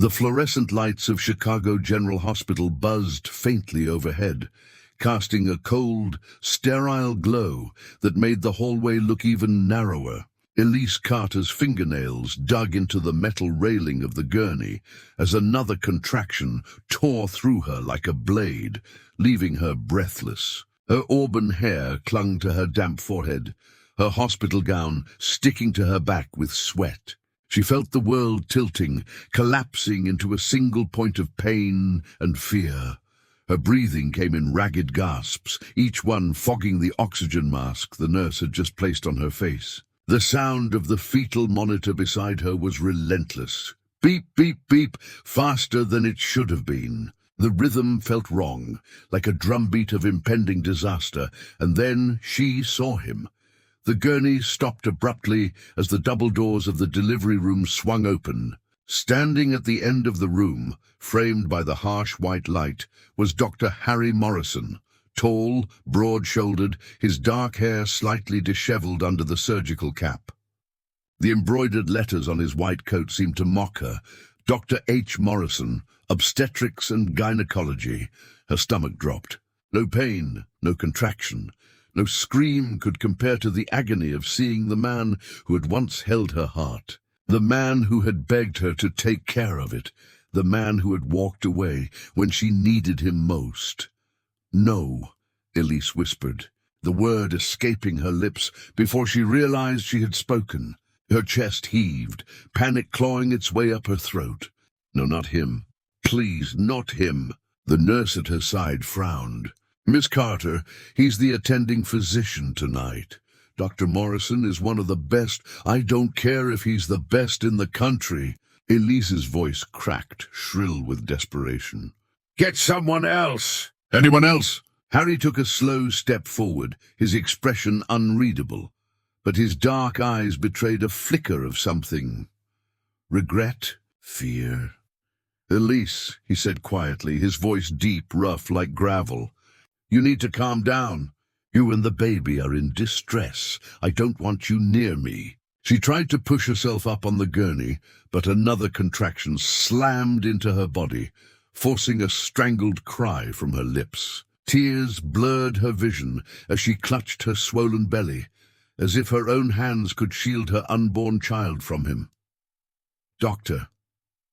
The fluorescent lights of Chicago General Hospital buzzed faintly overhead, casting a cold, sterile glow that made the hallway look even narrower. Elise Carter's fingernails dug into the metal railing of the gurney as another contraction tore through her like a blade, leaving her breathless. Her auburn hair clung to her damp forehead, her hospital gown sticking to her back with sweat. She felt the world tilting, collapsing into a single point of pain and fear. Her breathing came in ragged gasps, each one fogging the oxygen mask the nurse had just placed on her face. The sound of the fetal monitor beside her was relentless. Beep, beep, beep, faster than it should have been. The rhythm felt wrong, like a drumbeat of impending disaster, and then she saw him. The gurney stopped abruptly as the double doors of the delivery room swung open. Standing at the end of the room, framed by the harsh white light, was Dr. Harry Morrison. Tall, broad-shouldered, his dark hair slightly disheveled under the surgical cap. The embroidered letters on his white coat seemed to mock her. Dr. H. Morrison, obstetrics and gynecology. Her stomach dropped. No pain, no contraction. No scream could compare to the agony of seeing the man who had once held her heart. The man who had begged her to take care of it. The man who had walked away when she needed him most. "No," Elise whispered, the word escaping her lips before she realized she had spoken. Her chest heaved, panic clawing its way up her throat. No, not him. Please, not him. The nurse at her side frowned. "Miss Carter, he's the attending physician tonight. Dr. Morrison is one of the best. I don't care if he's the best in the country." Elise's voice cracked, shrill with desperation. "Get someone else!" "Anyone else?" Harry took a slow step forward, his expression unreadable, but his dark eyes betrayed a flicker of something. Regret? Fear? "Elise," he said quietly, his voice deep, rough, like gravel. "You need to calm down. You and the baby are in distress. I don't want you near me." She tried to push herself up on the gurney, but another contraction slammed into her body, forcing a strangled cry from her lips. Tears blurred her vision as she clutched her swollen belly, as if her own hands could shield her unborn child from him. "Doctor,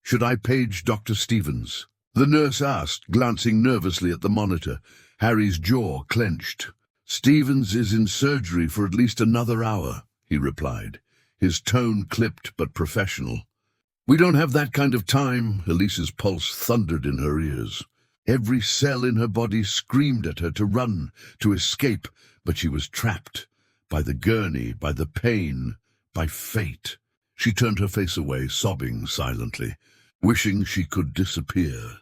should I page Dr. Stevens?" the nurse asked, glancing nervously at the monitor. Harry's jaw clenched. "Stevens is in surgery for at least another hour," he replied, his tone clipped but professional. "We don't have that kind of time." Elise's pulse thundered in her ears. Every cell in her body screamed at her to run, to escape, but she was trapped. By the gurney, by the pain, by fate. She turned her face away, sobbing silently, wishing she could disappear.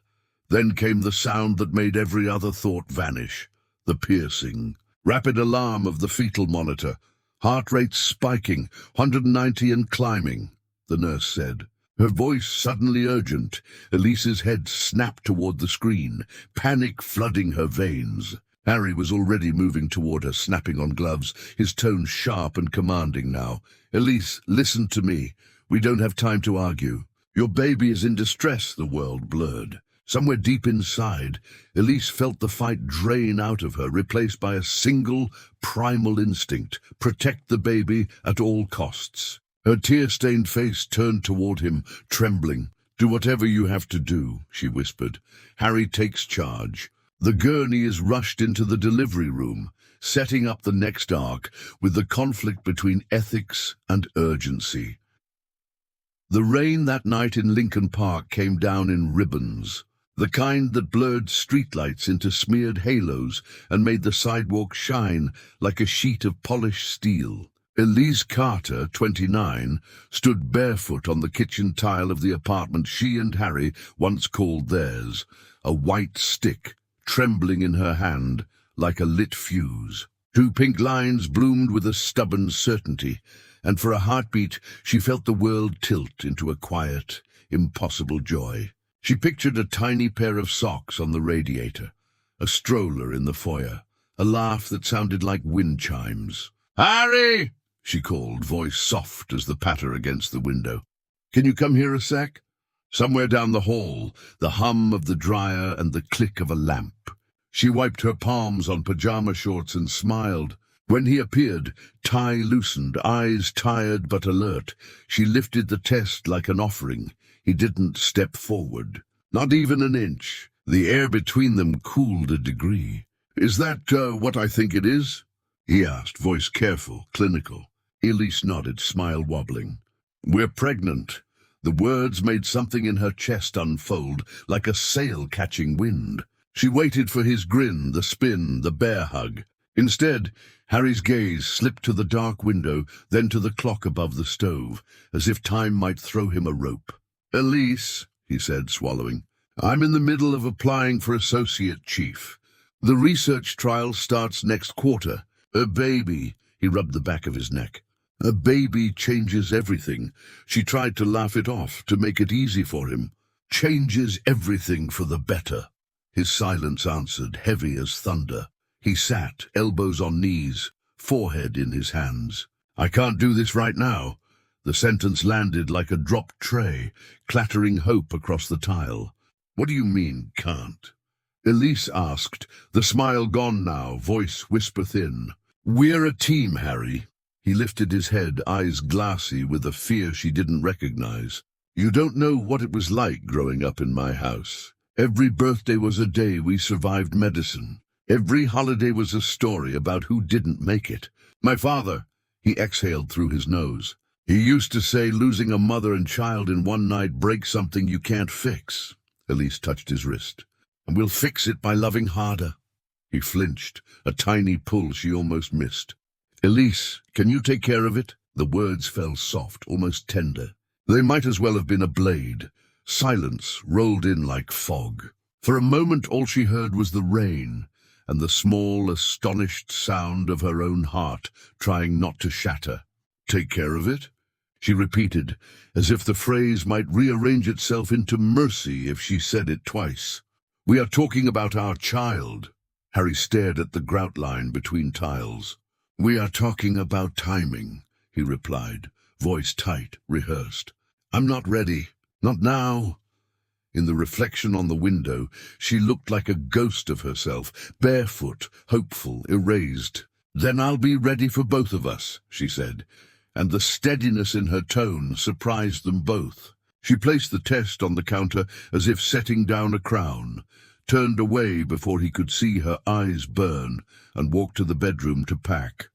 Then came the sound that made every other thought vanish, the piercing, rapid alarm of the fetal monitor. "Heart rate spiking, 190 and climbing," the nurse said. Her voice suddenly urgent. Elise's head snapped toward the screen, panic flooding her veins. Harry was already moving toward her, snapping on gloves, his tone sharp and commanding now. "Elise, listen to me. We don't have time to argue. Your baby is in distress." The world blurred. Somewhere deep inside, Elise felt the fight drain out of her, replaced by a single, primal instinct: protect the baby at all costs. Her tear-stained face turned toward him, trembling. "Do whatever you have to do," she whispered. "Harry takes charge. The gurney is rushed into the delivery room, setting up the next arc, with the conflict between ethics and urgency." The rain that night in Lincoln Park came down in ribbons, the kind that blurred streetlights into smeared halos and made the sidewalk shine like a sheet of polished steel. Elise Carter, 29, stood barefoot on the kitchen tile of the apartment she and Harry once called theirs, a white stick trembling in her hand like a lit fuse. Two pink lines bloomed with a stubborn certainty, and for a heartbeat she felt the world tilt into a quiet, impossible joy. She pictured a tiny pair of socks on the radiator, a stroller in the foyer, a laugh that sounded like wind chimes. "Harry!" she called, voice soft as the patter against the window. "Can you come here a sec?" Somewhere down the hall, the hum of the dryer and the click of a lamp. She wiped her palms on pajama shorts and smiled. When he appeared, tie loosened, eyes tired but alert, she lifted the test like an offering. He didn't step forward, not even an inch. The air between them cooled a degree. "Is that what I think it is?" he asked, voice careful, clinical. Elise nodded, smile wobbling. "We're pregnant." The words made something in her chest unfold, like a sail catching wind. She waited for his grin, the spin, the bear hug. Instead, Harry's gaze slipped to the dark window, then to the clock above the stove, as if time might throw him a rope. "Elise," he said, swallowing, "I'm in the middle of applying for associate chief. The research trial starts next quarter. A baby," he rubbed the back of his neck. "A baby changes everything." She tried to laugh it off, to make it easy for him. "Changes everything for the better." His silence answered, heavy as thunder. He sat, elbows on knees, forehead in his hands. "I can't do this right now." The sentence landed like a dropped tray, clattering hope across the tile. "What do you mean, can't?" Elise asked, the smile gone now, voice whisper thin. "We're a team, Harry." He lifted his head, eyes glassy with a fear she didn't recognize. "You don't know what it was like growing up in my house. Every birthday was a day we survived medicine. Every holiday was a story about who didn't make it. My father," he exhaled through his nose, "he used to say losing a mother and child in one night breaks something you can't fix." Elise touched his wrist. "And we'll fix it by loving harder." He flinched, a tiny pull she almost missed. "Elise, can you take care of it?" The words fell soft, almost tender. They might as well have been a blade. Silence rolled in like fog. For a moment all she heard was the rain, and the small, astonished sound of her own heart trying not to shatter. "Take care of it?" she repeated, as if the phrase might rearrange itself into mercy if she said it twice. "We are talking about our child." Harry stared at the grout line between tiles. "We are talking about timing," he replied, voice tight, rehearsed. "I'm not ready. Not now." In the reflection on the window, she looked like a ghost of herself, barefoot, hopeful, erased. "Then I'll be ready for both of us," she said, and the steadiness in her tone surprised them both. She placed the test on the counter as if setting down a crown, turned away before he could see her eyes burn, and walked to the bedroom to pack.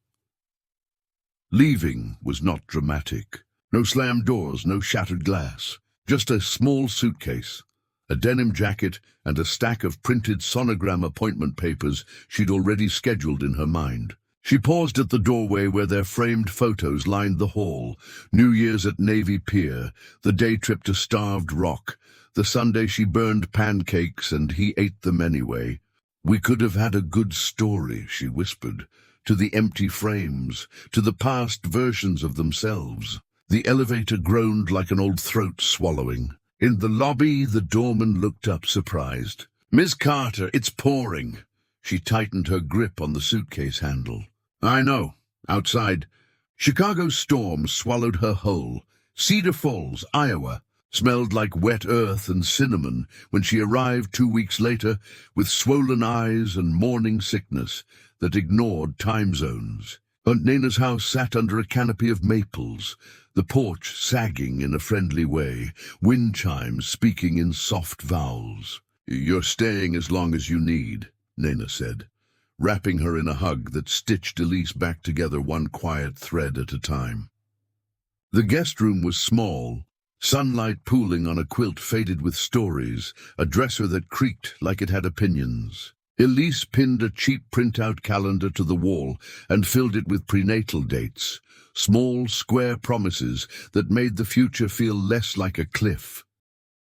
Leaving was not dramatic. No slammed doors, no shattered glass. Just a small suitcase, a denim jacket, and a stack of printed sonogram appointment papers she'd already scheduled in her mind. She paused at the doorway where their framed photos lined the hall. New Year's at Navy Pier, the day trip to Starved Rock, the Sunday she burned pancakes and he ate them anyway. "We could have had a good story," she whispered, to the empty frames, to the past versions of themselves. The elevator groaned like an old throat swallowing. In the lobby, the doorman looked up, surprised. "Miss Carter, it's pouring." She tightened her grip on the suitcase handle. "I know. Outside." Chicago's storm swallowed her whole. Cedar Falls, Iowa, smelled like wet earth and cinnamon when she arrived 2 weeks later with swollen eyes and morning sickness that ignored time zones. Aunt Nana's house sat under a canopy of maples, the porch sagging in a friendly way, wind chimes speaking in soft vowels. "You're staying as long as you need," Nana said, wrapping her in a hug that stitched Elise back together one quiet thread at a time. The guest room was small, sunlight pooling on a quilt faded with stories, a dresser that creaked like it had opinions. Elise pinned a cheap printout calendar to the wall and filled it with prenatal dates, small, square promises that made the future feel less like a cliff.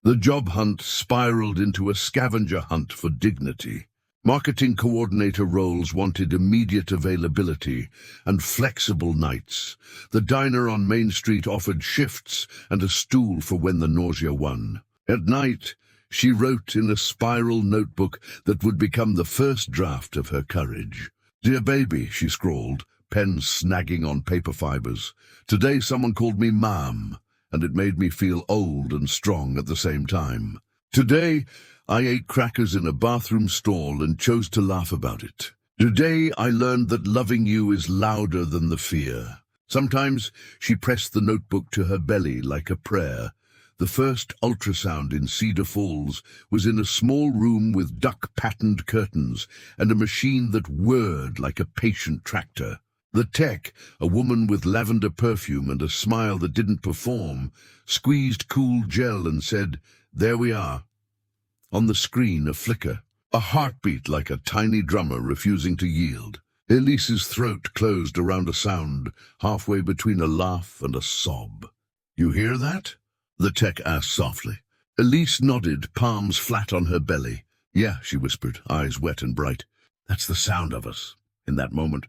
The job hunt spiraled into a scavenger hunt for dignity. Marketing coordinator roles wanted immediate availability and flexible nights. The diner on Main Street offered shifts and a stool for when the nausea won. At night, she wrote in a spiral notebook that would become the first draft of her courage. "Dear baby," she scrawled, pen snagging on paper fibers. "Today someone called me Mom, and it made me feel old and strong at the same time. Today, I ate crackers in a bathroom stall and chose to laugh about it. Today, I learned that loving you is louder than the fear. Sometimes she pressed the notebook to her belly like a prayer. The first ultrasound in Cedar Falls was in a small room with duck-patterned curtains and a machine that whirred like a patient tractor. The tech, a woman with lavender perfume and a smile that didn't perform, squeezed cool gel and said, "There we are." On the screen, a flicker, a heartbeat like a tiny drummer refusing to yield. Elise's throat closed around a sound, halfway between a laugh and a sob. "You hear that?" the tech asked softly. Elise nodded, palms flat on her belly. "Yeah," she whispered, eyes wet and bright. "That's the sound of us." In that moment,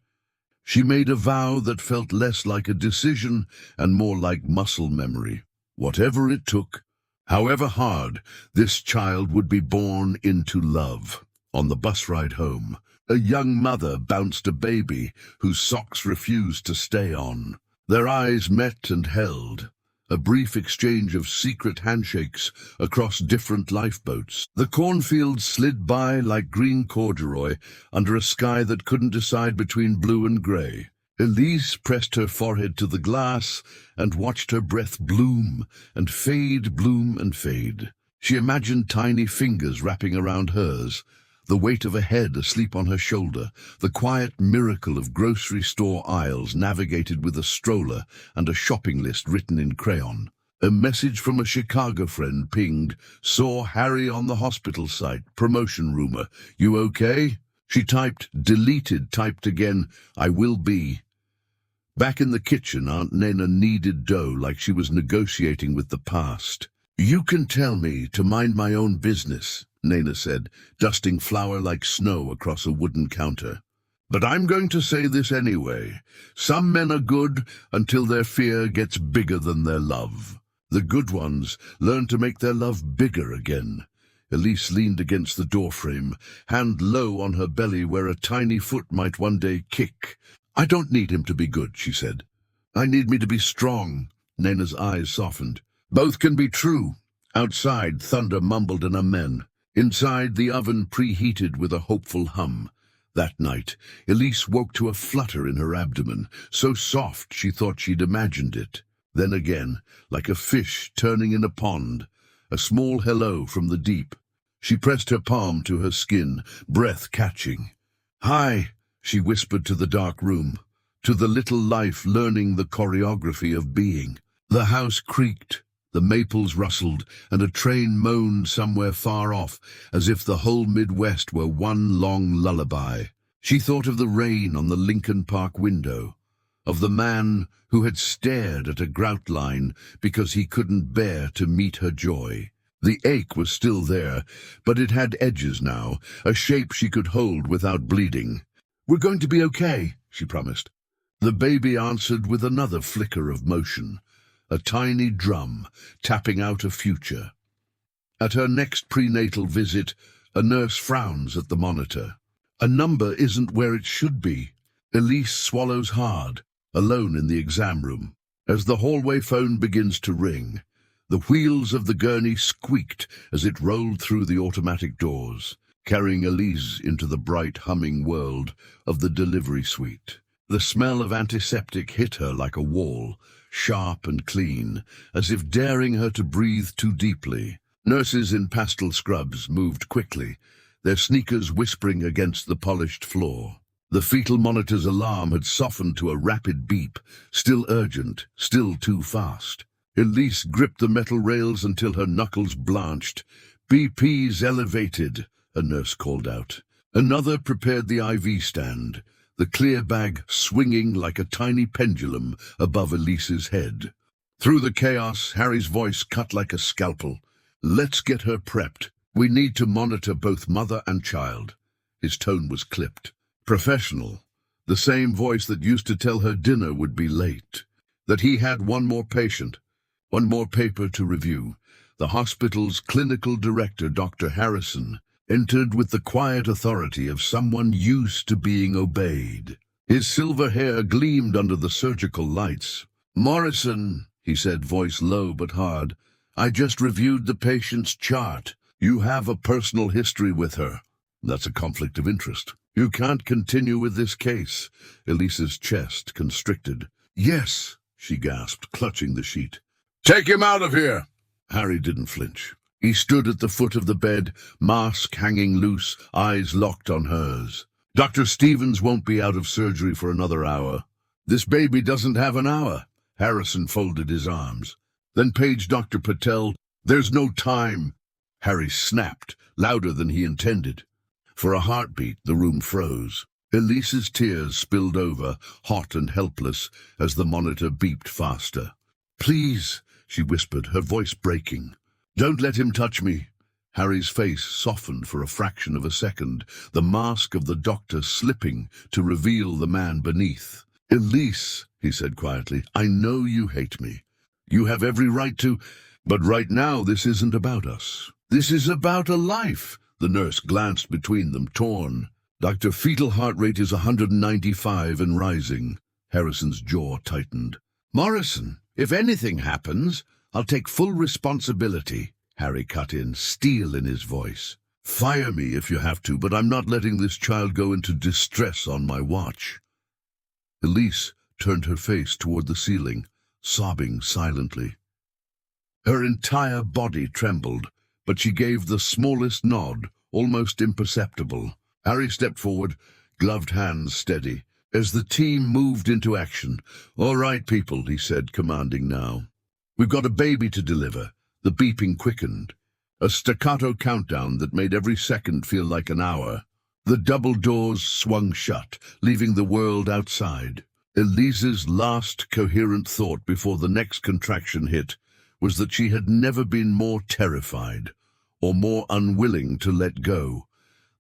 she made a vow that felt less like a decision and more like muscle memory. Whatever it took, however hard, this child would be born into love. On the bus ride home, a young mother bounced a baby whose socks refused to stay on. Their eyes met and held, a brief exchange of secret handshakes across different lifeboats. The cornfields slid by like green corduroy under a sky that couldn't decide between blue and grey. Elise pressed her forehead to the glass and watched her breath bloom and fade, bloom and fade. She imagined tiny fingers wrapping around hers, the weight of a head asleep on her shoulder, the quiet miracle of grocery store aisles navigated with a stroller and a shopping list written in crayon. A message from a Chicago friend pinged, "Saw Harry on the hospital site, promotion rumor. You okay?" She typed, deleted, typed again, "I will be." Back in the kitchen, Aunt Nena kneaded dough like she was negotiating with the past. "You can tell me to mind my own business," Nena said, dusting flour like snow across a wooden counter. "But I'm going to say this anyway. Some men are good until their fear gets bigger than their love. The good ones learn to make their love bigger again." Elise leaned against the doorframe, hand low on her belly where a tiny foot might one day kick. "I don't need him to be good," she said. "I need me to be strong." Nena's eyes softened. "Both can be true." Outside, thunder mumbled an amen. Inside, the oven preheated with a hopeful hum. That night, Elise woke to a flutter in her abdomen, so soft she thought she'd imagined it. Then again, like a fish turning in a pond, a small hello from the deep. She pressed her palm to her skin, breath catching. "Hi," she whispered to the dark room, to the little life learning the choreography of being. The house creaked, the maples rustled, and a train moaned somewhere far off, as if the whole Midwest were one long lullaby. She thought of the rain on the Lincoln Park window, of the man who had stared at a grout line because he couldn't bear to meet her joy. The ache was still there, but it had edges now, a shape she could hold without bleeding. "We're going to be okay," she promised. The baby answered with another flicker of motion, a tiny drum tapping out a future. At her next prenatal visit, a nurse frowns at the monitor. A number isn't where it should be. Elise swallows hard, alone in the exam room. As the hallway phone begins to ring, the wheels of the gurney squeaked as it rolled through the automatic doors, carrying Elise into the bright, humming world of the delivery suite. The smell of antiseptic hit her like a wall, sharp and clean, as if daring her to breathe too deeply. Nurses in pastel scrubs moved quickly, their sneakers whispering against the polished floor. The fetal monitor's alarm had softened to a rapid beep, still urgent, still too fast. Elise gripped the metal rails until her knuckles blanched. "BP's elevated," a nurse called out. Another prepared the IV stand, the clear bag swinging like a tiny pendulum above Elise's head. Through the chaos, Harry's voice cut like a scalpel. "Let's get her prepped. We need to monitor both mother and child." His tone was clipped. Professional. The same voice that used to tell her dinner would be late. That he had one more patient, one more paper to review. The hospital's clinical director, Dr. Harrison, entered with the quiet authority of someone used to being obeyed. His silver hair gleamed under the surgical lights. "Morrison," he said, voice low but hard. "I just reviewed the patient's chart. You have a personal history with her. That's a conflict of interest. You can't continue with this case." Elise's chest constricted. "Yes," she gasped, clutching the sheet. "Take him out of here!" Harry didn't flinch. He stood at the foot of the bed, mask hanging loose, eyes locked on hers. "Dr. Stevens won't be out of surgery for another hour." "This baby doesn't have an hour." Harrison folded his arms. "Then page Dr. Patel." "There's no time." Harry snapped, louder than he intended. For a heartbeat, the room froze. Elise's tears spilled over, hot and helpless, as the monitor beeped faster. "Please," she whispered, her voice breaking. "Don't let him touch me." Harry's face softened for a fraction of a second, the mask of the doctor slipping to reveal the man beneath. "Elise," he said quietly, "I know you hate me. You have every right to, but right now this isn't about us. This is about a life." The nurse glanced between them, torn. "Dr. Fetal heart rate is 195 and rising." Harrison's jaw tightened. "Morrison, if anything happens, I'll take full responsibility," Harry cut in, steel in his voice. "Fire me if you have to, but I'm not letting this child go into distress on my watch." Elise turned her face toward the ceiling, sobbing silently. Her entire body trembled, but she gave the smallest nod, almost imperceptible. Harry stepped forward, gloved hands steady. As the team moved into action, "All right, people," he said, commanding now. "We've got a baby to deliver." The beeping quickened, a staccato countdown that made every second feel like an hour. The double doors swung shut, leaving the world outside. Elise's last coherent thought before the next contraction hit was that she had never been more terrified or more unwilling to let go.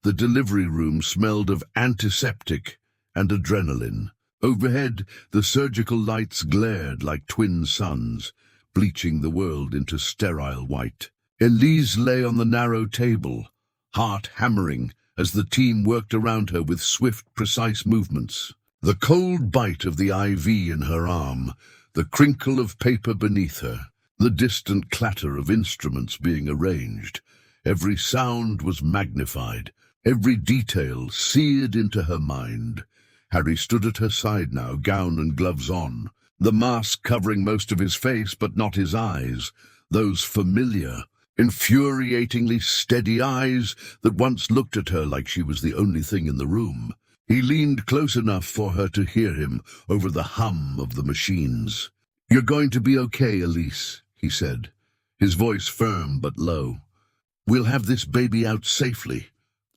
The delivery room smelled of antiseptic and adrenaline. Overhead, the surgical lights glared like twin suns, bleaching the world into sterile white. Elise lay on the narrow table, heart hammering as the team worked around her with swift, precise movements. The cold bite of the IV in her arm, the crinkle of paper beneath her, the distant clatter of instruments being arranged. Every sound was magnified, every detail seared into her mind. Harry stood at her side now, gown and gloves on, the mask covering most of his face but not his eyes, those familiar, infuriatingly steady eyes that once looked at her like she was the only thing in the room. He leaned close enough for her to hear him over the hum of the machines. "You're going to be okay, Elise," he said, his voice firm but low. "We'll have this baby out safely."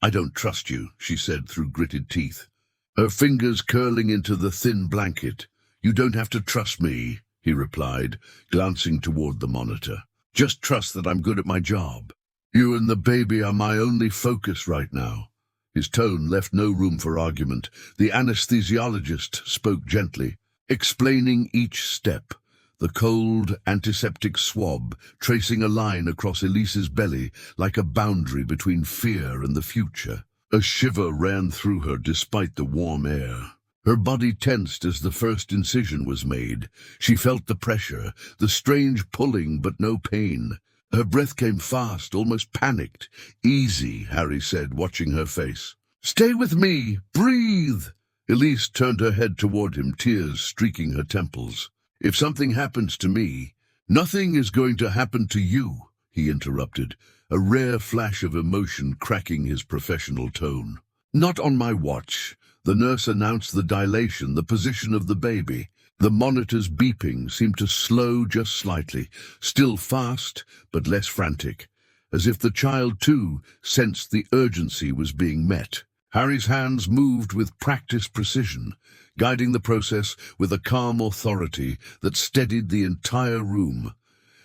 "I don't trust you," she said through gritted teeth, her fingers curling into the thin blanket. "You don't have to trust me," he replied, glancing toward the monitor. "Just trust that I'm good at my job. You and the baby are my only focus right now." His tone left no room for argument. The anesthesiologist spoke gently, explaining each step, the cold antiseptic swab tracing a line across Elise's belly like a boundary between fear and the future. A shiver ran through her despite the warm air. Her body tensed as the first incision was made. She felt the pressure, the strange pulling but no pain. Her breath came fast, almost panicked. "Easy," Harry said, watching her face. "Stay with me! Breathe!" Elise turned her head toward him, tears streaking her temples. "If something happens to me—" "Nothing is going to happen to you," he interrupted, a rare flash of emotion cracking his professional tone. "Not on my watch." The nurse announced the dilation, the position of the baby. The monitor's beeping seemed to slow just slightly, still fast but less frantic, as if the child too sensed the urgency was being met. Harry's hands moved with practiced precision, guiding the process with a calm authority that steadied the entire room.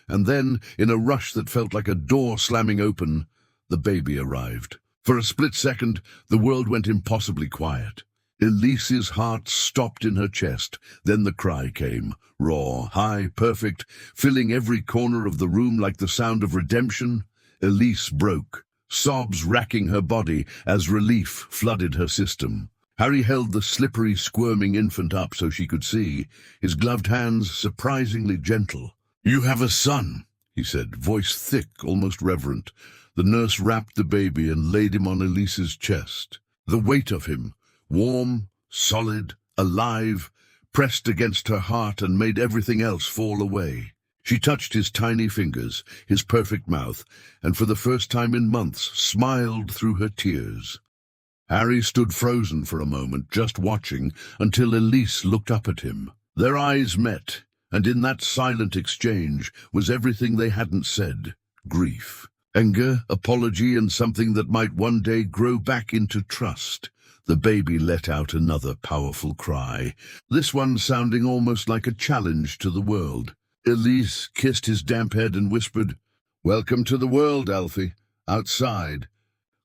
And then, in a rush that felt like a door slamming open, the baby arrived. For a split second, the world went impossibly quiet. Elise's heart stopped in her chest. Then the cry came, raw, high, perfect, filling every corner of the room like the sound of redemption. Elise broke, sobs racking her body as relief flooded her system. Harry held the slippery, squirming infant up so she could see, his gloved hands surprisingly gentle. "You have a son," he said, voice thick, almost reverent. The nurse wrapped the baby and laid him on Elise's chest. The weight of him, warm, solid, alive, pressed against her heart and made everything else fall away. She touched his tiny fingers, his perfect mouth, and for the first time in months smiled through her tears. Harry stood frozen for a moment, just watching, until Elise looked up at him. Their eyes met, and in that silent exchange was everything they hadn't said: grief, anger, apology, and something that might one day grow back into trust. The baby let out another powerful cry, this one sounding almost like a challenge to the world. Elise kissed his damp head and whispered, "Welcome to the world, Alfie." Outside,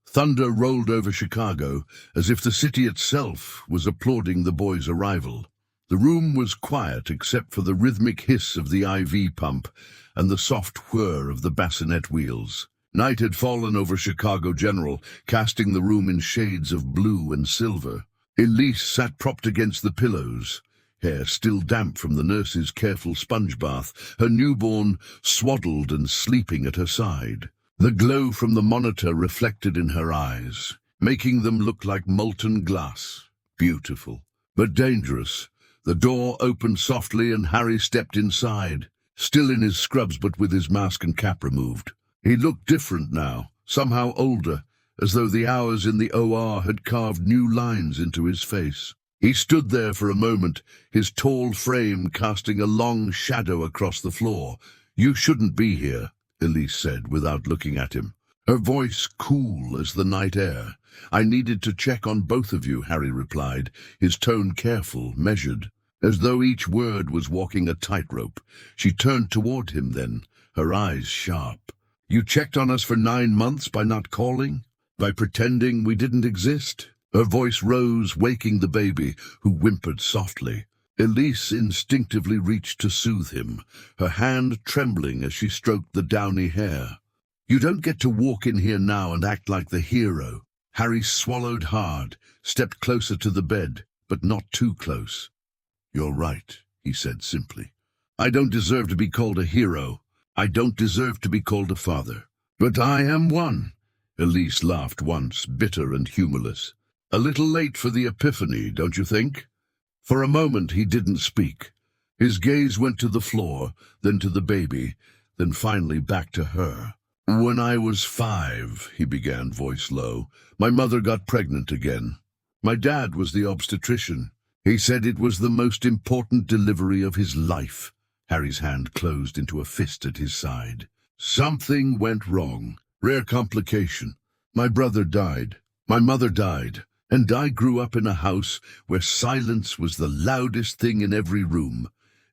thunder rolled over Chicago as if the city itself was applauding the boy's arrival. The room was quiet except for the rhythmic hiss of the IV pump and the soft whir of the bassinet wheels. Night had fallen over Chicago General, casting the room in shades of blue and silver. Elise sat propped against the pillows, hair still damp from the nurse's careful sponge bath, her newborn swaddled and sleeping at her side. The glow from the monitor reflected in her eyes, making them look like molten glass. Beautiful, but dangerous. The door opened softly and Harry stepped inside, still in his scrubs but with his mask and cap removed. He looked different now, somehow older, as though the hours in the OR had carved new lines into his face. He stood there for a moment, his tall frame casting a long shadow across the floor. "You shouldn't be here," Elise said, without looking at him, her voice cool as the night air. "I needed to check on both of you," Harry replied, his tone careful, measured, as though each word was walking a tightrope. She turned toward him then, her eyes sharp. "You checked on us for 9 months by not calling? By pretending we didn't exist?" Her voice rose, waking the baby, who whimpered softly. Elise instinctively reached to soothe him, her hand trembling as she stroked the downy hair. "You don't get to walk in here now and act like the hero." Harry swallowed hard, stepped closer to the bed, but not too close. "You're right," he said simply. "I don't deserve to be called a hero. I don't deserve to be called a father. But I am one." Elise laughed once, bitter and humorless. "A little late for the epiphany, don't you think?" For a moment he didn't speak. His gaze went to the floor, then to the baby, then finally back to her. "When I was 5, he began, voice low, "my mother got pregnant again. My dad was the obstetrician. He said it was the most important delivery of his life." Harry's hand closed into a fist at his side. "Something went wrong. Rare complication. My brother died. My mother died. And I grew up in a house where silence was the loudest thing in every room."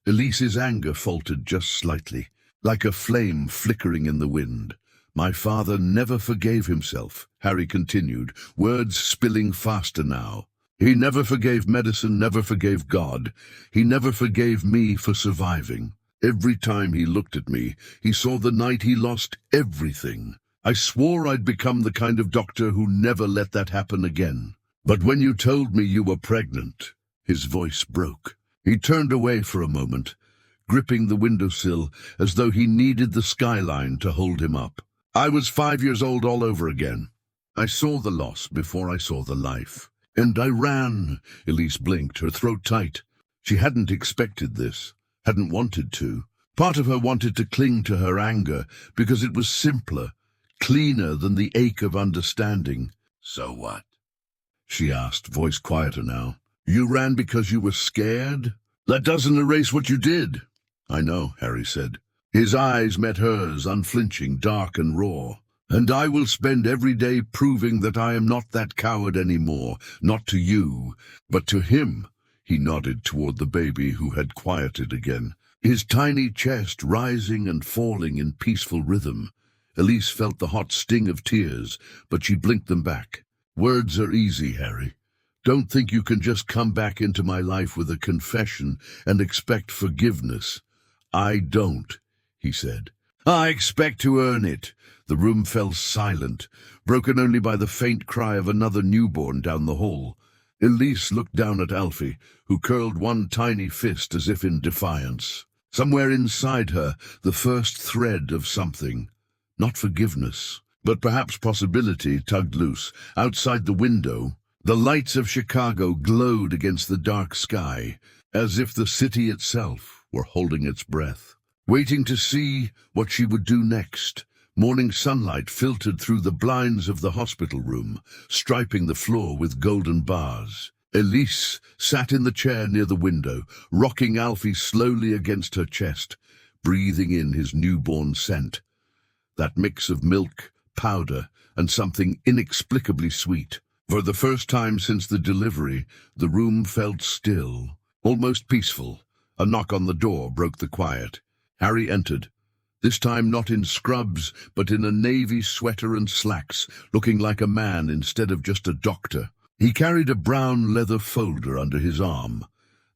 Elise's anger faltered just slightly, like a flame flickering in the wind. "My father never forgave himself," Harry continued, words spilling faster now. "He never forgave medicine, never forgave God. He never forgave me for surviving. Every time he looked at me, he saw the night he lost everything. I swore I'd become the kind of doctor who never let that happen again. But when you told me you were pregnant," his voice broke. He turned away for a moment, gripping the windowsill as though he needed the skyline to hold him up. "I was 5 years old all over again. I saw the loss before I saw the life. And I ran." Elise blinked, her throat tight. She hadn't expected this, hadn't wanted to. Part of her wanted to cling to her anger because it was simpler, cleaner than the ache of understanding. "So what?" she asked, voice quieter now. "You ran because you were scared? That doesn't erase what you did." "I know," Harry said. His eyes met hers, unflinching, dark and raw. "And I will spend every day proving that I am not that coward anymore, not to you, but to him." He nodded toward the baby, who had quieted again, his tiny chest rising and falling in peaceful rhythm. Elise felt the hot sting of tears, but she blinked them back. "Words are easy, Harry. Don't think you can just come back into my life with a confession and expect forgiveness." "I don't," he said. "I expect to earn it." The room fell silent, broken only by the faint cry of another newborn down the hall. Elise looked down at Alfie, who curled one tiny fist as if in defiance. Somewhere inside her, the first thread of something. Not forgiveness, but perhaps possibility tugged loose. Outside the window, the lights of Chicago glowed against the dark sky, as if the city itself were holding its breath, waiting to see what she would do next. Morning sunlight filtered through the blinds of the hospital room, striping the floor with golden bars. Elise sat in the chair near the window, rocking Alfie slowly against her chest, breathing in his newborn scent. That mix of milk, powder, and something inexplicably sweet. For the first time since the delivery, the room felt still, almost peaceful. A knock on the door broke the quiet. Harry entered, this time not in scrubs, but in a navy sweater and slacks, looking like a man instead of just a doctor. He carried a brown leather folder under his arm,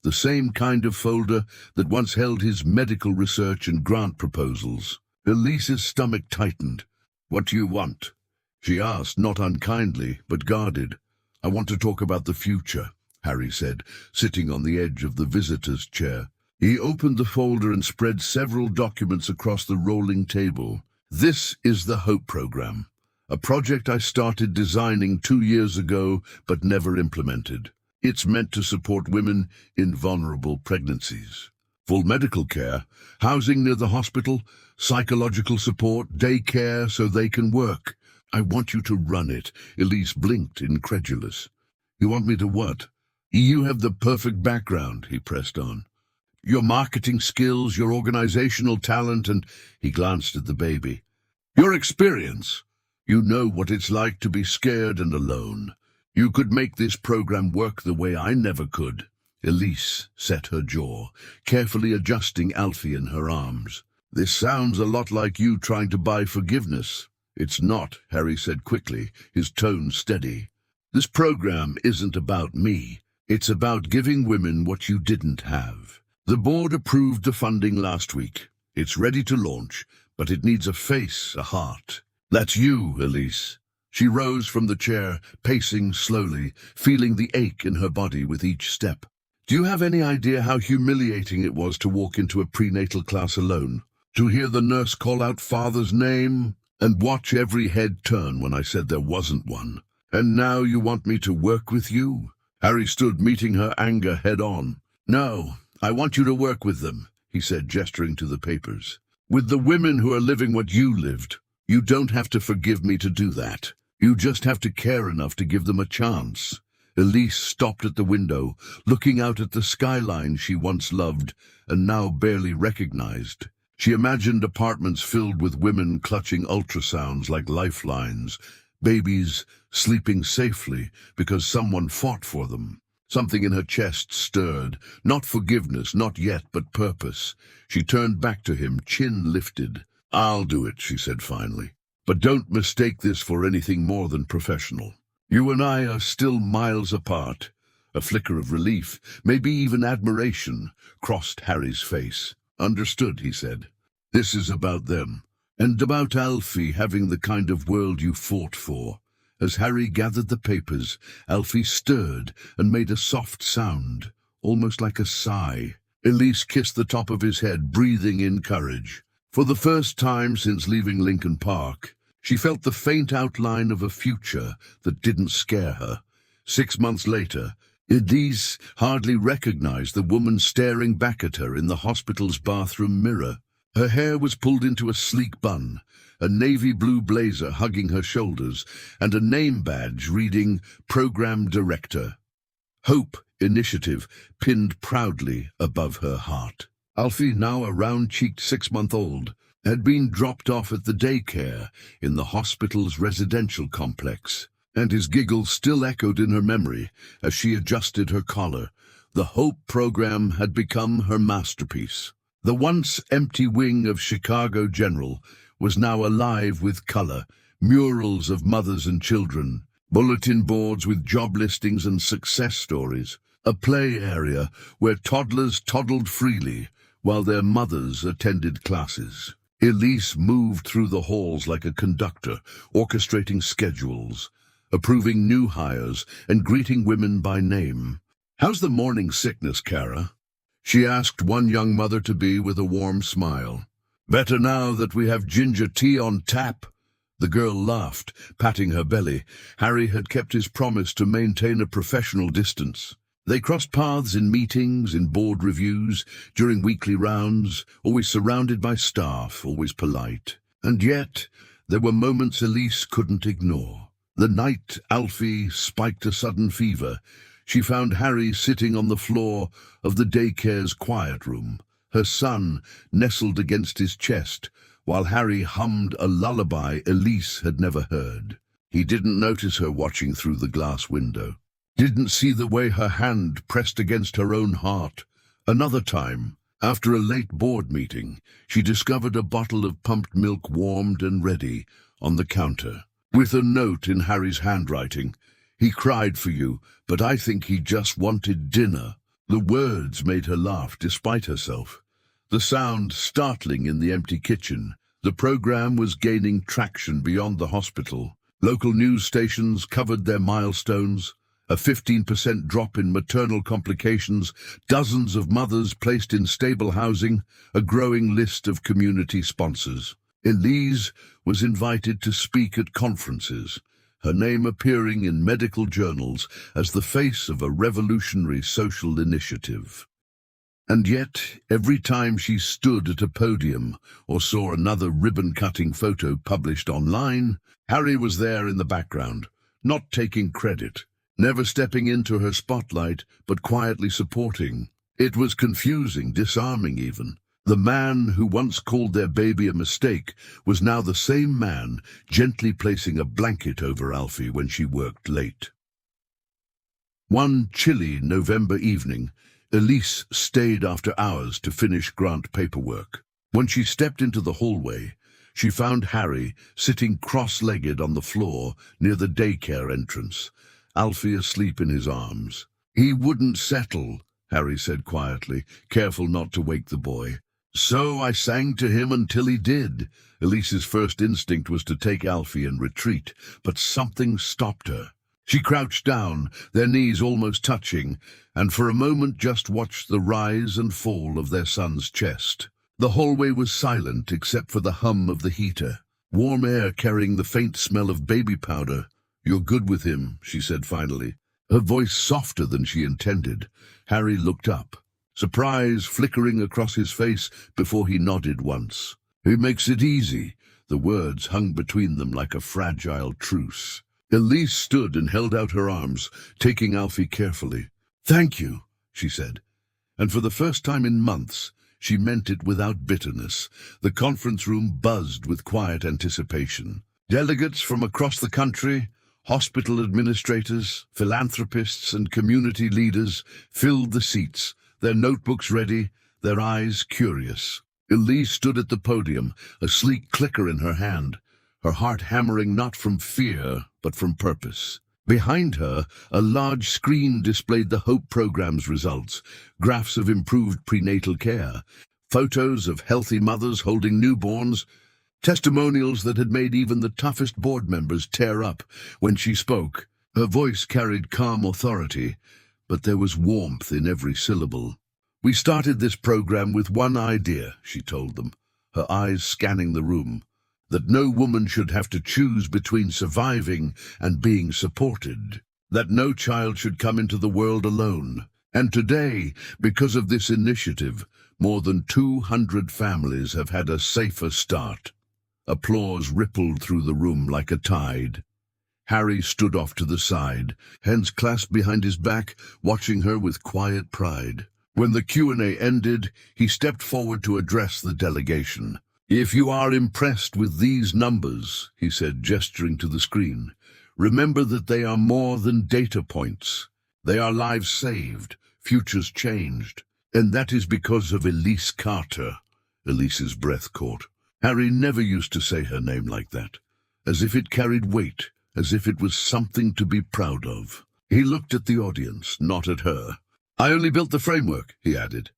the same kind of folder that once held his medical research and grant proposals. Elise's stomach tightened. "What do you want?" she asked, not unkindly, but guarded. "I want to talk about the future," Harry said, sitting on the edge of the visitor's chair. He opened the folder and spread several documents across the rolling table. "This is the HOPE program, a project I started designing 2 years ago but never implemented. It's meant to support women in vulnerable pregnancies. Full medical care, housing near the hospital, psychological support, daycare so they can work. I want you to run it." Elise blinked, incredulous. "You want me to what?" "You have the perfect background," he pressed on. "Your marketing skills, your organizational talent," and he glanced at the baby. "Your experience. You know what it's like to be scared and alone. You could make this program work the way I never could." Elise set her jaw, carefully adjusting Alfie in her arms. "This sounds a lot like you trying to buy forgiveness." "It's not," Harry said quickly, his tone steady. "This program isn't about me. It's about giving women what you didn't have. The board approved the funding last week. It's ready to launch, but it needs a face, a heart. That's you, Elise." She rose from the chair, pacing slowly, feeling the ache in her body with each step. "Do you have any idea how humiliating it was to walk into a prenatal class alone? To hear the nurse call out father's name, and watch every head turn when I said there wasn't one. And now you want me to work with you?" Harry stood, meeting her anger head-on. "No, I want you to work with them," he said, gesturing to the papers. "With the women who are living what you lived. You don't have to forgive me to do that. You just have to care enough to give them a chance." Elise stopped at the window, looking out at the skyline she once loved and now barely recognized. She imagined apartments filled with women clutching ultrasounds like lifelines, babies sleeping safely because someone fought for them. Something in her chest stirred, not forgiveness, not yet, but purpose. She turned back to him, chin lifted. "I'll do it," she said finally. "But don't mistake this for anything more than professional. You and I are still miles apart." A flicker of relief, maybe even admiration, crossed Harry's face. "Understood," he said. "This is about them, and about Alfie having the kind of world you fought for." As Harry gathered the papers, Alfie stirred and made a soft sound, almost like a sigh. Elise kissed the top of his head, breathing in courage. For the first time since leaving Lincoln Park, she felt the faint outline of a future that didn't scare her. 6 months later, Elise hardly recognized the woman staring back at her in the hospital's bathroom mirror. Her hair was pulled into a sleek bun, a navy blue blazer hugging her shoulders, and a name badge reading Program Director. Hope Initiative pinned proudly above her heart. Alfie, now a round-cheeked 6-month-old, had been dropped off at the daycare in the hospital's residential complex, and his giggles still echoed in her memory as she adjusted her collar. The Hope program had become her masterpiece. The once empty wing of Chicago General was now alive with color, murals of mothers and children, bulletin boards with job listings and success stories, a play area where toddlers toddled freely while their mothers attended classes. Elise moved through the halls like a conductor, orchestrating schedules, approving new hires, and greeting women by name. "How's the morning sickness, Kara?" she asked one young mother-to-be with a warm smile. "Better now that we have ginger tea on tap." The girl laughed, patting her belly. Harry had kept his promise to maintain a professional distance. They crossed paths in meetings, in board reviews, during weekly rounds, always surrounded by staff, always polite. And yet, there were moments Elise couldn't ignore. The night Alfie spiked a sudden fever, she found Harry sitting on the floor of the daycare's quiet room, her son nestled against his chest, while Harry hummed a lullaby Elise had never heard. He didn't notice her watching through the glass window, didn't see the way her hand pressed against her own heart. Another time, after a late board meeting, she discovered a bottle of pumped milk warmed and ready on the counter, with a note in Harry's handwriting. "He cried for you, but I think he just wanted dinner." The words made her laugh despite herself. The sound startling in the empty kitchen. The program was gaining traction beyond the hospital. Local news stations covered their milestones. A 15% drop in maternal complications, dozens of mothers placed in stable housing, a growing list of community sponsors. Elise was invited to speak at conferences, her name appearing in medical journals as the face of a revolutionary social initiative. And yet, every time she stood at a podium or saw another ribbon-cutting photo published online, Harry was there in the background, not taking credit, never stepping into her spotlight, but quietly supporting. It was confusing, disarming even. The man who once called their baby a mistake was now the same man, gently placing a blanket over Alfie when she worked late. One chilly November evening, Elise stayed after hours to finish grant paperwork. When she stepped into the hallway, she found Harry sitting cross-legged on the floor near the daycare entrance, Alfie asleep in his arms. "He wouldn't settle," Harry said quietly, careful not to wake the boy. "So I sang to him until he did." Elise's first instinct was to take Alfie and retreat, but something stopped her. She crouched down, their knees almost touching, and for a moment just watched the rise and fall of their son's chest. The hallway was silent except for the hum of the heater, warm air carrying the faint smell of baby powder. "You're good with him," she said finally, her voice softer than she intended. Harry looked up, surprise flickering across his face before he nodded once. "He makes it easy." The words hung between them like a fragile truce. Elise stood and held out her arms, taking Alfie carefully. "Thank you," she said, and for the first time in months, she meant it without bitterness. The conference room buzzed with quiet anticipation. Delegates from across the country, hospital administrators, philanthropists, and community leaders filled the seats, their notebooks ready, their eyes curious. Elise stood at the podium, a sleek clicker in her hand, her heart hammering not from fear, but from purpose. Behind her, a large screen displayed the HOPE program's results, graphs of improved prenatal care, photos of healthy mothers holding newborns, testimonials that had made even the toughest board members tear up. When she spoke, her voice carried calm authority, but there was warmth in every syllable. "We started this program with one idea," she told them, her eyes scanning the room, "that no woman should have to choose between surviving and being supported, that no child should come into the world alone. And today, because of this initiative, more than 200 families have had a safer start." Applause rippled through the room like a tide. Harry stood off to the side, hands clasped behind his back, watching her with quiet pride. When the Q&A ended, he stepped forward to address the delegation. "If you are impressed with these numbers," he said, gesturing to the screen, "remember that they are more than data points. They are lives saved, futures changed. And that is because of Elise Carter." Elise's breath caught. Harry never used to say her name like that, as if it carried weight, as if it was something to be proud of. He looked at the audience, not at her. "I only built the framework," he added.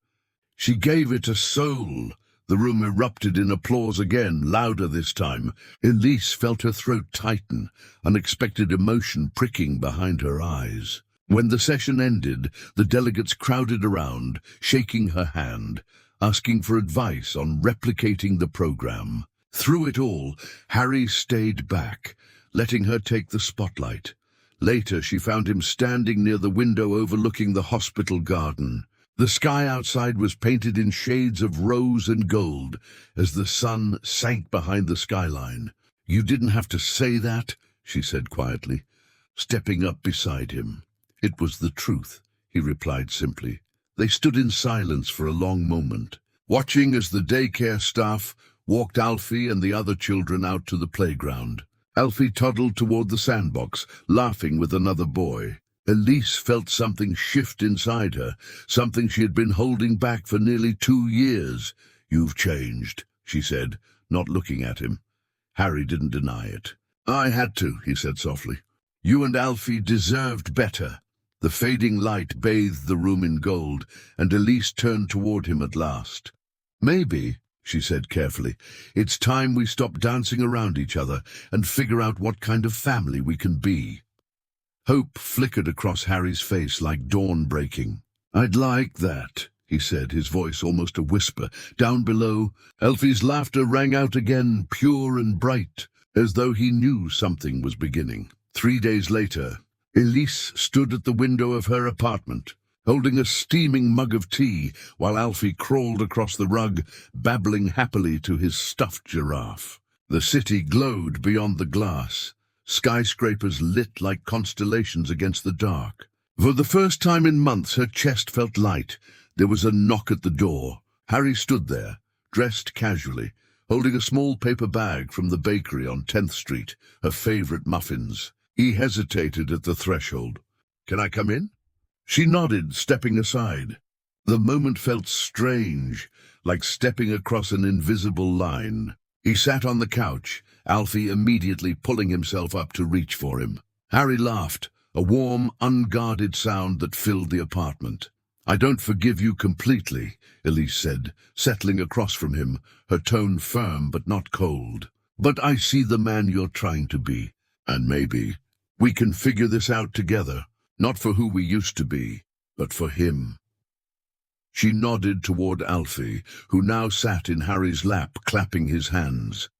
"She gave it a soul." The room erupted in applause again, louder this time. Elise felt her throat tighten, unexpected emotion pricking behind her eyes. When the session ended, the delegates crowded around, shaking her hand, asking for advice on replicating the program. Through it all, Harry stayed back, letting her take the spotlight. Later, she found him standing near the window overlooking the hospital garden. The sky outside was painted in shades of rose and gold as the sun sank behind the skyline. "You didn't have to say that," she said quietly, stepping up beside him. "It was the truth," he replied simply. They stood in silence for a long moment, watching as the daycare staff walked Alfie and the other children out to the playground. Alfie toddled toward the sandbox, laughing with another boy. Elise felt something shift inside her, something she had been holding back for nearly 2 years. "You've changed," she said, not looking at him. Harry didn't deny it. "I had to," he said softly. "You and Alfie deserved better." The fading light bathed the room in gold, and Elise turned toward him at last. "Maybe," she said carefully, "it's time we stop dancing around each other and figure out what kind of family we can be." Hope flickered across Harry's face like dawn breaking. "I'd like that," he said, his voice almost a whisper. Down below, Alfie's laughter rang out again, pure and bright, as though he knew something was beginning. 3 days later, Elise stood at the window of her apartment, holding a steaming mug of tea, while Alfie crawled across the rug, babbling happily to his stuffed giraffe. The city glowed beyond the glass, skyscrapers lit like constellations against the dark. For the first time in months, her chest felt light. There was a knock at the door. Harry stood there, dressed casually, holding a small paper bag from the bakery on 10th Street, her favorite muffins. He hesitated at the threshold. "Can I come in?" She nodded, stepping aside. The moment felt strange, like stepping across an invisible line. He sat on the couch, Alfie immediately pulling himself up to reach for him. Harry laughed, a warm, unguarded sound that filled the apartment. "I don't forgive you completely," Elise said, settling across from him, her tone firm but not cold. "But I see the man you're trying to be, and maybe we can figure this out together, not for who we used to be, but for him." She nodded toward Alfie, who now sat in Harry's lap, clapping his hands.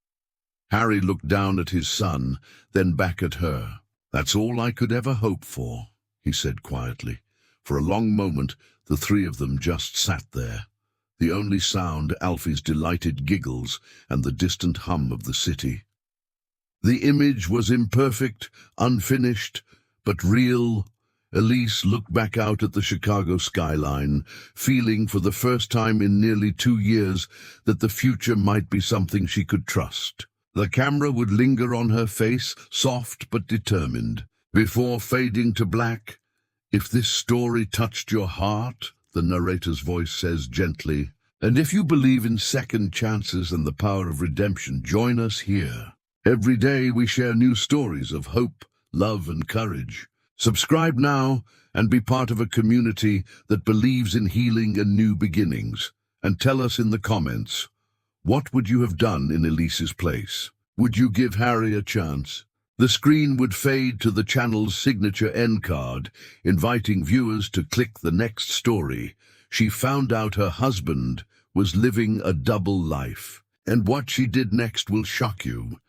Harry looked down at his son, then back at her. "That's all I could ever hope for," he said quietly. For a long moment, the three of them just sat there. The only sound, Alfie's delighted giggles and the distant hum of the city. The image was imperfect, unfinished, but real. Elise looked back out at the Chicago skyline, feeling for the first time in nearly 2 years that the future might be something she could trust. The camera would linger on her face, soft but determined, before fading to black. "If this story touched your heart," the narrator's voice says gently, "and if you believe in second chances and the power of redemption, join us here. Every day we share new stories of hope, love, and courage. Subscribe now and be part of a community that believes in healing and new beginnings. And tell us in the comments, what would you have done in Elise's place? Would you give Harry a chance? The screen would fade to the channel's signature end card, inviting viewers to click the next story. She found out her husband was living a double life, and what she did next will shock you.